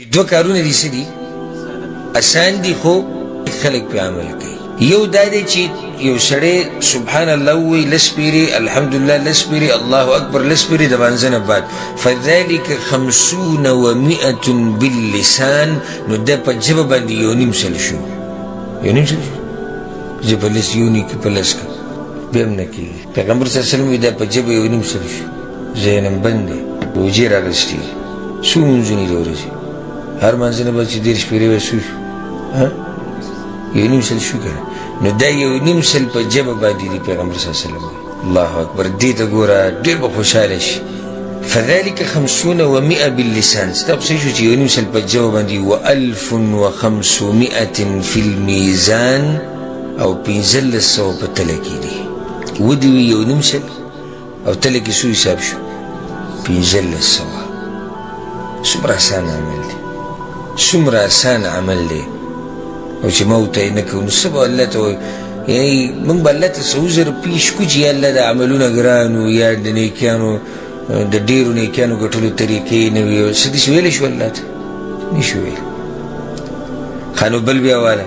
دو کارونه دي څه دي اسان دي خو خلک پې عمل کوي. یو دا دی چې یو سړی سبحان الله ووایي لس پیرې الحمدلله لس پیرې الله اکبر لس پیرې د مانځه نه بعد فذلک 50 و 100 باللسان. نو دا په ژبه باندې یو نیم سل شو ژبه لس یو نیم کې په لس کې بیا هم نه کېږي. پیغمبر صلی الله علیه وسلم وایي دا په ژبه یو نیم سل شو. ذهنم بند دی روجې راغستې څو لمونځونه د ورځې هر مانځه نه بعد چې 10 پیرې به څو شو یو نیم سل شو که نو دا یو نیم سل په ژبه باندې دی پیغمبر صلی الله علیه وسلم الله اکبر. دې ته ګوره ډېر به خوشحاله شي. فذلك 50 و 100 باللسان ستا په څه شو چې یو نیم سل په ژبه باندې و 1500 فی الميزان او 1500 په تله کې دي. ودې وي یو نیم سل او تله کې څو حساب شو 1500. څومره اسان عمل دی څومره اسان عمل دی او چې ما ورته یې نه کوو نو څه به الله ته وایو یعنې موږ به الله ته څه عذر پیش کړو چې یا الله د عملونه ګران و یا د نیکیانو د ډېرو نیکیانو ګټلو طریقې نه وي څه داسې ویلی شو الله ته نه شو ویلی. ښه نو بل بیا واله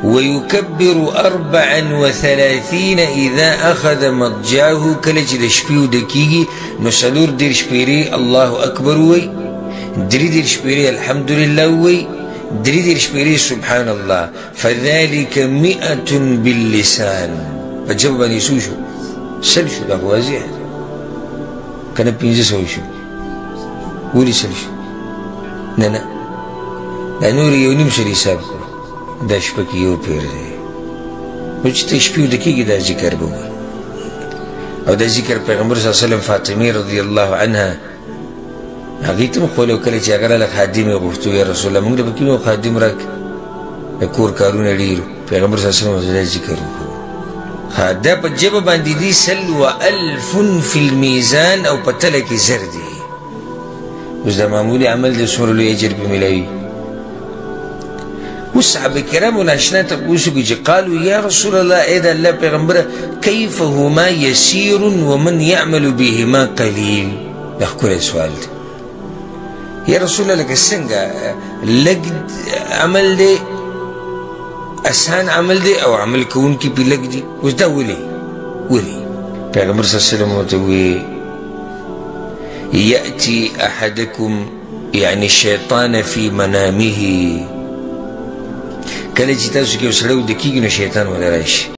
ويكبر 34 إذا أخذ مضجعه کله چې د شپې وده کېږي نو 4 شپېرې الله اکبر ووایي 3 شپېرې الحمدلله ووایي 3 شپېرې سبحان الله. فذلك 100 باللسان په ژبه باندې څو شو سل شو. دا خو واضح ده که نه 500 شو ولې سل شو نه دا نور یو نیم سل حساب کړو دا شپه کې یو پیر دی نو چې ته شپې وده کېږي دا ذکر به ووایي او دا ذکر پیغمبر صلی الله علیه وسلم فاطمې رضی الله عنها هغې ته م ښولی او کله چې هغه راله خادم یې غوښتو یا رسول الله موږ له به کوم یو خادم راکړه د کور کارونه ډېرو پیغمبر صلی الله علیه وسلم دا ذکر وکړو. دا په ژبه باندې دي 100 فی الميزان او په تله کې 1000 دي. اوس دا معمولي عمل دی څومره لوی اجر پې میلاوي. اوس صحابه کرامو ناشنا تپوس وکړي چې قالو یا رسول الله ای د الله پیغمبره کیف هما یسیر ومن یعمل بهما قلیل. دا ښکلی سوال دی یا رسول الله لکه څنګه لږ عمل دی اسان عمل دی او عمل کوونکي پې لږ دي. اوس دا ولې پیغمبر صلی الله علیه وسلم ورته وویې یأتي احدکم یعنی الشیطان فی منامه کله چې تاسو کې یو سړی وده کېږي نو شیطان ورته راشي